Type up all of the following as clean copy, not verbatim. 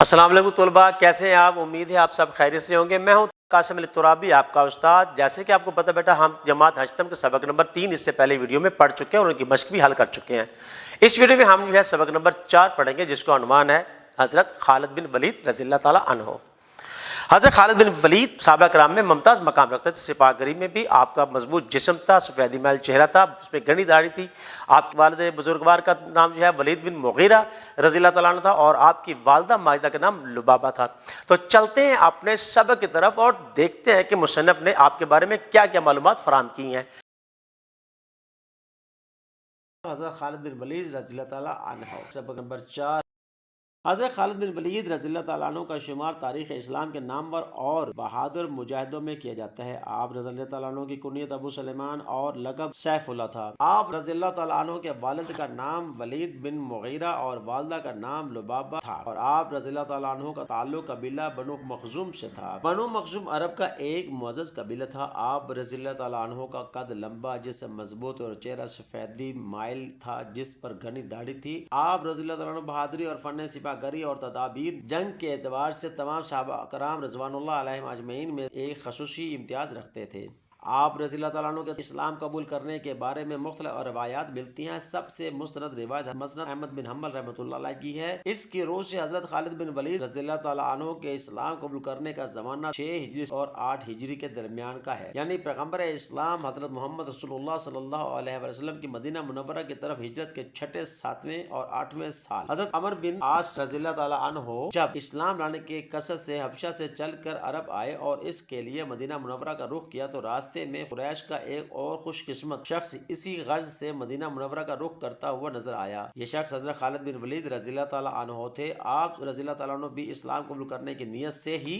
السلام علیکم طلباء، کیسے ہیں آپ؟ امید ہے آپ سب خیریت سے ہوں گے۔ میں ہوں قاسم علی ترابی، آپ کا استاد۔ جیسے کہ آپ کو پتہ بیٹا، ہم جماعت حجتم کے سبق نمبر 3 اس سے پہلے ویڈیو میں پڑھ چکے ہیں اور ان کی مشق بھی حل کر چکے ہیں۔ اس ویڈیو میں ہم جو ہے سبق نمبر 4 پڑھیں گے، جس کا عنوان ہے حضرت خالد بن ولید رضی اللہ تعالیٰ عنہ۔ حضرت خالد بن ولید صحابہ کرام میں ممتاز مقام رکھتے تھے۔ سپاہ گری میں بھی آپ کا مضبوط جسم تھا، سفیدی محل چہرہ تھا، اس میں گھنی داڑھی تھی۔ آپ کے والد بزرگوار کا نام جو ہے ولید بن مغیرہ رضی اللہ تعالیٰ عنہ تھا، اور آپ کی والدہ ماجدہ کا نام لبابہ تھا۔ تو چلتے ہیں اپنے سبق کی طرف اور دیکھتے ہیں کہ مصنف نے آپ کے بارے میں کیا کیا معلومات فراہم کی ہیں۔ حضرت خالد بن ولید رضی اللہ تعالیٰ عنہ، سبق نمبر 4۔ حضرت خالد بن ولید رضی اللہ تعالیٰ عنہ کا شمار تاریخ اسلام کے نامور اور بہادر مجاہدوں میں کیا جاتا ہے۔ آپ رضی اللہ تعالیٰ عنہ کی کنیت ابو سلیمان اور لقب سیف اللہ تھا۔ آپ رضی اللہ تعالیٰ عنہ کے والد کا نام ولید بن مغیرہ اور والدہ کا نام لبابہ تھا، اور آپ رضی اللہ تعالیٰ عنہ کا تعلق قبیلہ بنو مخزوم سے تھا۔ بنو مخزوم عرب کا ایک معزز قبیلہ تھا۔ آپ رضی اللہ تعالیٰ عنہ کا قد لمبا، جسم مضبوط اور چہرہ سفیدی مائل تھا، جس پر گھنی داڑھی تھی۔ آپ رضی اللہ تعالیٰ عنہ بہادری اور فن سپاہ گری اور تدابیر جنگ کے اعتبار سے تمام صحابہ کرام رضوان اللہ علیہم اجمعین میں ایک خصوصی امتیاز رکھتے تھے۔ آپ رضی اللہ تعالیٰ عنہ کے اسلام قبول کرنے کے بارے میں مختلف روایات ملتی ہیں۔ سب سے مستند روایت مسند احمد بن حنبل رحمۃ اللہ علیہ کی ہے۔ اس کی روح سے حضرت خالد بن ولید رضی اللہ تعالیٰ عنہ کے اسلام قبول کرنے کا زمانہ 6 ہجری اور 8 ہجری کے درمیان کا ہے، یعنی پیغمبر اسلام حضرت محمد رسول اللہ صلی اللہ علیہ وسلم کی مدینہ منورہ کی طرف ہجرت کے 6، 7 اور 8ویں سال۔ حضرت عمر بن عاص رضی اللہ تعالیٰ عنہ جب اسلام لانے کے قصد سے حبشہ سے چل کر عرب آئے اور اس کے لیے مدینہ منورہ کا رخ کیا، تو راستے میں قریش کا ایک اور خوش قسمت شخص اسی غرض سے مدینہ منورہ کا رخ کرتا ہوا نظر آیا۔ یہ شخص حضرت خالد بن ولید رضی اللہ تعالیٰ عنہ تھے۔ آپ رضی اللہ تعالیٰ عنہ بھی اسلام قبول کرنے کی نیت سے ہی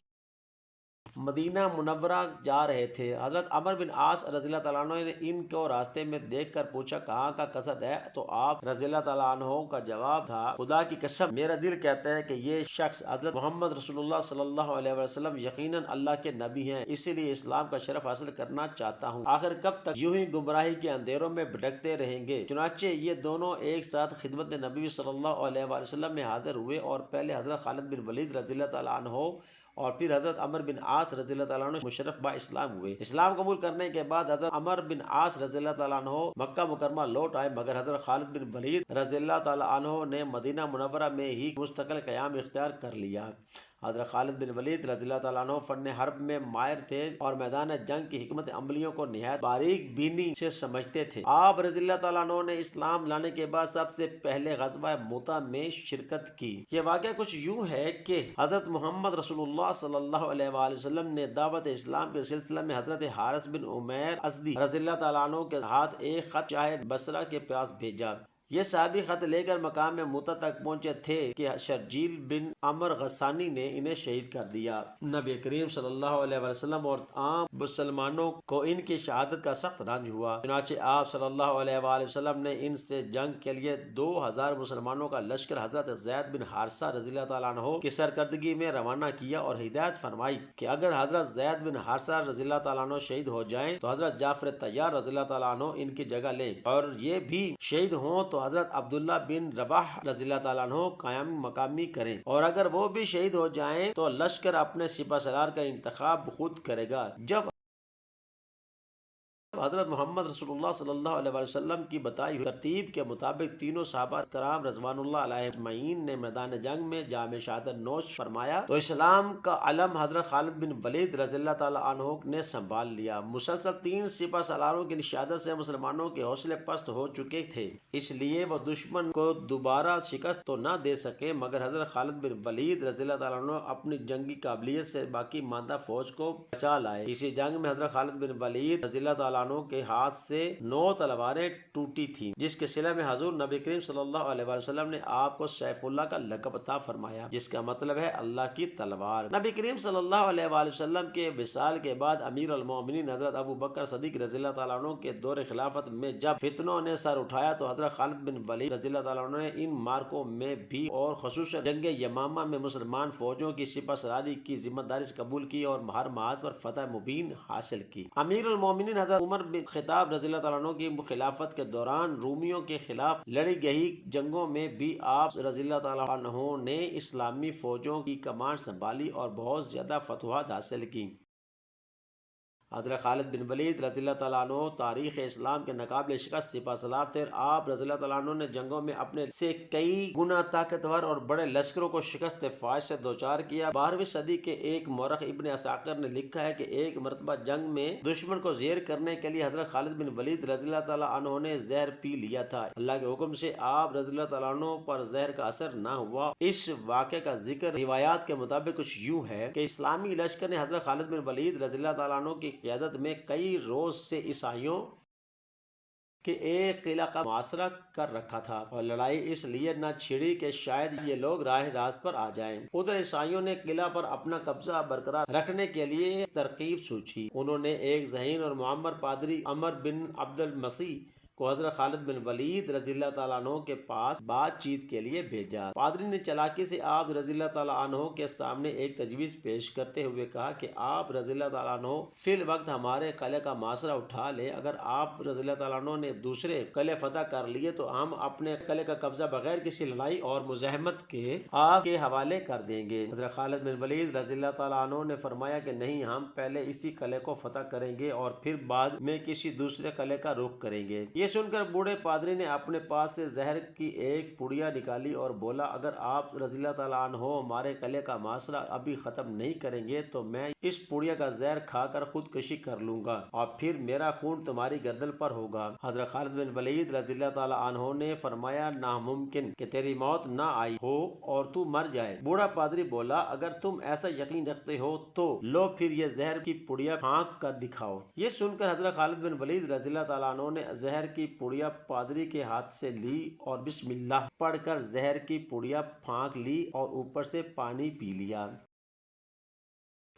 مدینہ منورہ جا رہے تھے۔ حضرت عمر بن عاص رضی اللہ تعالیٰ عنہ نے ان کو راستے میں دیکھ کر پوچھا، کہاں کا قصد ہے؟ تو آپ رضی اللہ تعالیٰ عنہ کا جواب تھا، خدا کی قسم میرا دل کہتا ہے کہ یہ شخص حضرت محمد رسول اللہ صلی اللہ علیہ وسلم یقیناً اللہ کے نبی ہیں، اسی لیے اسلام کا شرف حاصل کرنا چاہتا ہوں۔ آخر کب تک یوں ہی گمراہی کے اندھیروں میں بھٹکتے رہیں گے؟ چنانچہ یہ دونوں ایک ساتھ خدمت نبی صلی اللہ علیہ وسلم میں حاضر ہوئے، اور پہلے حضرت خالد بن ولید رضی اللہ تعالیٰ عنہ اور پھر حضرت عمر بن عاص رضی اللہ تعالیٰ عنہ مشرف با اسلام ہوئے۔ اسلام قبول کرنے کے بعد حضرت عمر بن عاص رضی اللہ تعالیٰ عنہ مکہ مکرمہ لوٹ آئے، مگر حضرت خالد بن ولید رضی اللہ تعالیٰ عنہ نے مدینہ منورہ میں ہی مستقل قیام اختیار کر لیا۔ حضرت خالد بن ولید رضی اللہ تعالیٰ عنہ فن حرب میں ماہر تھے اور میدان جنگ کی حکمت عملیوں کو نہایت باریک بینی سے سمجھتے تھے۔ آپ رضی اللہ تعالیٰ عنہ نے اسلام لانے کے بعد سب سے پہلے غزوہ موتا میں شرکت کی۔ یہ واقعہ کچھ یوں ہے کہ حضرت محمد رسول اللہ صلی اللہ علیہ وآلہ وسلم نے دعوت اسلام کے سلسلہ میں حضرت حارث بن عمیر ازدی رضی اللہ تعالیٰ عنہ کے ہاتھ ایک خط شاہ بصرہ کے پاس بھیجا۔ یہ صحابی خط لے کر مقام موتا تک پہنچے تھے کہ شرجیل بن عمر غسانی نے انہیں شہید کر دیا۔ نبی کریم صلی اللہ علیہ وسلم اور عام مسلمانوں کو ان کی شہادت کا سخت رنج ہوا، چنانچہ آپ صلی اللہ علیہ وآلہ وسلم نے ان سے جنگ کے لیے 2000 مسلمانوں کا لشکر حضرت زید بن حارثہ رضی اللہ تعالیٰ عنہ کی سرکردگی میں روانہ کیا اور ہدایت فرمائی کہ اگر حضرت زید بن حارثہ رضی اللہ تعالیٰ عنہ شہید ہو جائیں تو حضرت جعفر طیار رضی اللہ تعالیٰ عنہ ان کی جگہ لیں، اور یہ بھی شہید ہوں تو حضرت عبداللہ بن رواح رضی اللہ تعالیٰ عنہ قیام مقامی کریں، اور اگر وہ بھی شہید ہو جائیں تو لشکر اپنے سپہ سالار کا انتخاب خود کرے گا۔ جب حضرت محمد رسول اللہ صلی اللہ علیہ وسلم کی بتائی ہوئی ترتیب کے مطابق تینوں صحابہ کرام رضوان اللہ علیہ اجمعین نے میدان جنگ میں جام شہادت نوش فرمایا، تو اسلام کا علم حضرت خالد بن ولید رضی اللہ تعالیٰ عنہ نے سنبھال لیا۔ مسلسل 3 سپہ سالاروں کی شہادت سے مسلمانوں کے حوصلے پست ہو چکے تھے، اس لیے وہ دشمن کو دوبارہ شکست تو نہ دے سکے، مگر حضرت خالد بن ولید رضی اللہ تعالیٰ عنہ اپنی جنگی قابلیت سے باقی ماندہ فوج کو بچا لائے۔ اسی جنگ میں حضرت خالد بن ولید رضی اللہ تعالیٰ عنہ کے ہاتھ سے 9 تلواریں ٹوٹی تھیں، جس کے صلہ میں حضور نبی کریم صلی اللہ علیہ وسلم نے آپ کو سیف اللہ کا لقب عطا فرمایا، جس کا مطلب ہے اللہ کی تلوار۔ نبی کریم صلی اللہ علیہ وسلم کے وصال کے بعد امیر المومنین حضرت ابو بکر صدیق رضی اللہ تعالیٰ عنہ کے دور خلافت میں جب فتنوں نے سر اٹھایا تو حضرت خالد بن ولید رضی اللہ تعالیٰ عنہ نے ان مارکوں میں بھی اور خصوصاً جنگ یمامہ میں مسلمان فوجوں کی سپہ سالاری کی ذمہ داری قبول کی اور ہر محاذ پر فتح مبین حاصل کی۔ امیر المومنین حضرت عمر عمر بن خطاب رضی اللہ تعالیٰ عنہ کی خلافت کے دوران رومیوں کے خلاف لڑی گئی جنگوں میں بھی آپ رضی اللہ تعالیٰ عنہ نے اسلامی فوجوں کی کمان سنبھالی اور بہت زیادہ فتوحات حاصل کی۔ حضرت خالد بن ولید رضی اللہ تعالیٰ عنہ تاریخ اسلام کے ناقابل شکست سپہ سالار تھے۔ آپ رضی اللہ تعالیٰ عنہ نے جنگوں میں اپنے سے کئی گنا طاقتور اور بڑے لشکروں کو شکست فاش سے دوچار کیا۔ 12ویں صدی کے ایک مورخ ابن عساکر نے لکھا ہے کہ ایک مرتبہ جنگ میں دشمن کو زیر کرنے کے لیے حضرت خالد بن ولید رضی اللہ تعالیٰ عنہ نے زہر پی لیا تھا۔ اللہ کے حکم سے آپ رضی اللہ تعالیٰ عنہ پر زہر کا اثر نہ ہوا۔ اس واقعے کا ذکر روایات کے مطابق کچھ یوں ہے کہ اسلامی لشکر نے حضرت خالد بن ولید رضی اللہ تعالیٰ عنہ کی قیادت میں کئی روز سے عیسائیوں کہ ایک قلعہ کا محاصرہ کر رکھا تھا اور لڑائی اس لیے نہ چھڑی کہ شاید یہ لوگ راہ راست پر آ جائیں۔ ادھر عیسائیوں نے قلعہ پر اپنا قبضہ برقرار رکھنے کے لیے ترکیب سوچی۔ انہوں نے ایک ذہین اور معمر پادری عمر بن عبد المسیح کو حضرت خالد بن ولید رضی اللہ تعالیٰ عنہ کے پاس بات چیت کے لیے بھیجا۔ پادری نے چالاکی سے آپ رضی اللہ تعالیٰ عنہ کے سامنے ایک تجویز پیش کرتے ہوئے کہا کہ آپ رضی اللہ تعالیٰ عنہ فی الوقت ہمارے قلعے کا محاصرہ اٹھا لے۔ اگر آپ رضی اللہ تعالیٰ عنہ نے دوسرے قلعے فتح کر لیے تو ہم اپنے قلعے کا قبضہ بغیر کسی لڑائی اور مزاحمت کے آپ کے حوالے کر دیں گے۔ حضرت خالد بن ولید رضی اللہ تعالیٰ عنہ نے فرمایا کہ نہیں، ہم پہلے اسی قلعے کو فتح کریں گے اور پھر بعد میں کسی دوسرے قلعے کا رخ کریں گے۔ یہ سن کر بوڑھے پادری نے اپنے پاس سے زہر کی ایک پڑیا نکالی اور بولا، اگر آپ رضی اللہ تعالیٰ عنہ ہمارے قلعے کا محاصرہ ابھی ختم نہیں کریں گے تو میں اس پڑیا کا زہر کھا کر خودکشی کر لوں گا اور پھر میرا خون تمہاری گردن پر ہوگا۔ حضرت خالد بن ولید رضی اللہ تعالیٰ عنہ نے فرمایا، ناممکن کہ تیری موت نہ آئی ہو اور تو مر جائے۔ بوڑھا پادری بولا، اگر تم ایسا یقین رکھتے ہو تو لو پھر یہ زہر کی پڑیا پھانک کر دکھاؤ۔ یہ سن کر حضرت خالد بن ولید رضی اللہ تعالیٰ عنہ نے زہر کی پڑیا پادری کے ہاتھ سے لی اور بسم اللہ پڑھ کر زہر کی پڑیا پھانک لی اور اوپر سے پانی پی لیا۔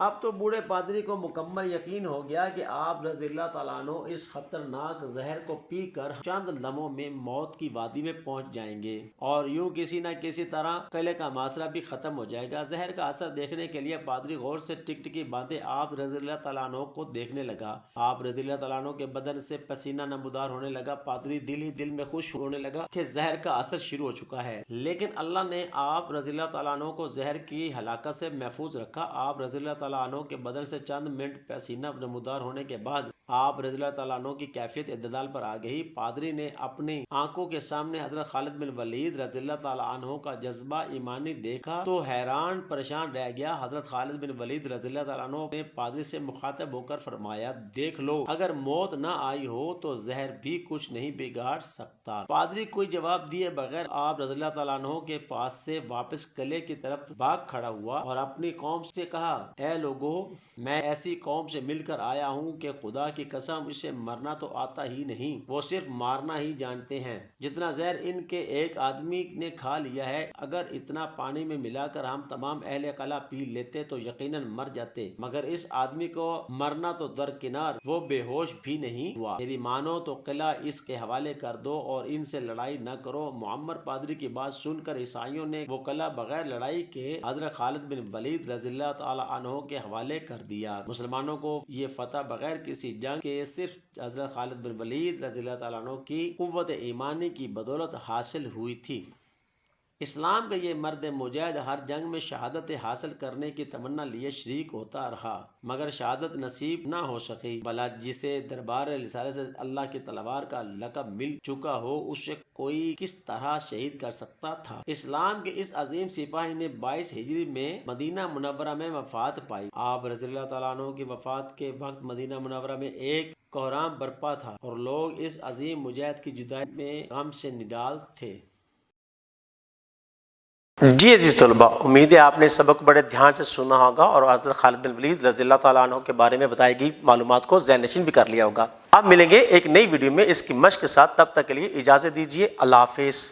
اب تو بوڑھے پادری کو مکمل یقین ہو گیا کہ آپ رضی اللہ تعالیٰ عنہ اس خطرناک زہر کو پی کر چند لمحوں میں موت کی وادی میں پہنچ جائیں گے اور یوں کسی نہ کسی طرح قلعے کا محاصرہ بھی ختم ہو جائے گا۔ زہر کا اثر دیکھنے کے لیے پادری غور سے ٹکٹکی باندھے آپ رضی اللہ تعالیٰ عنہ کو دیکھنے لگا۔ آپ رضی اللہ تعالیٰ عنہ کے بدن سے پسینہ نمودار ہونے لگا۔ پادری دل ہی دل میں خوش ہونے لگا کہ زہر کا اثر شروع ہو چکا ہے، لیکن اللہ نے آپ رضی اللہ تعالیٰ عنہ کو زہر کی ہلاکت سے محفوظ رکھا۔ آپ رضی اللہ تعالیٰ عنہ کے بدن سے چند منٹ پسینہ نمودار ہونے کے بعد آپ رضی اللہ تعالیٰ عنہ کی کیفیت اعتدال پر آ گئی۔ پادری نے اپنی آنکھوں کے سامنے حضرت خالد بن ولید رضی اللہ تعالیٰ عنہ کا جذبہ ایمانی دیکھا تو حیران پریشان رہ گیا۔ حضرت خالد بن ولید رضی اللہ تعالیٰ عنہ نے پادری سے مخاطب ہو کر فرمایا، دیکھ لو، اگر موت نہ آئی ہو تو زہر بھی کچھ نہیں بگاڑ سکتا۔ پادری کوئی جواب دیے بغیر آپ رضی اللہ تعالیٰ عنہ کے پاس سے واپس قلعے کی طرف بھاگ کھڑا ہوا اور اپنی قوم سے کہا، اے لوگو، میں ایسی قوم سے مل کر آیا ہوں کہ خدا کی قسم اسے مرنا تو آتا ہی نہیں، وہ صرف مارنا ہی جانتے ہیں۔ جتنا زہر ان کے ایک آدمی نے کھا لیا ہے، اگر اتنا پانی میں ملا کر ہم تمام اہل قلعہ پی لیتے تو یقیناً مر جاتے، مگر اس آدمی کو مرنا تو درکنار، وہ بے ہوش بھی نہیں ہوا۔ میری مانو تو قلعہ اس کے حوالے کر دو اور ان سے لڑائی نہ کرو۔ معمر پادری کی بات سن کر عیسائیوں نے وہ قلعہ بغیر لڑائی کے حضرت خالد بن ولید رضی اللہ تعالیٰ عنہ کے حوالے کر دیا۔ مسلمانوں کو یہ فتح بغیر کسی جنگ کے صرف حضرت خالد بن ولید رضی اللہ تعالیٰ عنہ کی قوت ایمانی کی بدولت حاصل ہوئی تھی۔ اسلام کا یہ مرد مجاہد ہر جنگ میں شہادت حاصل کرنے کی تمنا لیے شریک ہوتا رہا، مگر شہادت نصیب نہ ہو سکی۔ بھلا جسے دربار رسالت سے اللہ کی تلوار کا لقب مل چکا ہو، اسے کوئی کس طرح شہید کر سکتا تھا؟ اسلام کے اس عظیم سپاہی نے 22 ہجری میں مدینہ منورہ میں وفات پائی۔ آپ رضی اللہ تعالیٰ عنہ کی وفات کے وقت مدینہ منورہ میں ایک کوہرام برپا تھا اور لوگ اس عظیم مجاہد کی جدائی میں غم سے نڈال تھے۔ جی عزیز طلباء، امید ہے آپ نے سبق بڑے دھیان سے سنا ہوگا اور حضرت خالد بن ولید رضی اللہ تعالیٰ عنہ کے بارے میں بتائی گئی معلومات کو ذہن نشین بھی کر لیا ہوگا۔ اب ملیں گے ایک نئی ویڈیو میں اس کی مشق کے ساتھ، تب تک کے لیے اجازت دیجیے، اللہ حافظ۔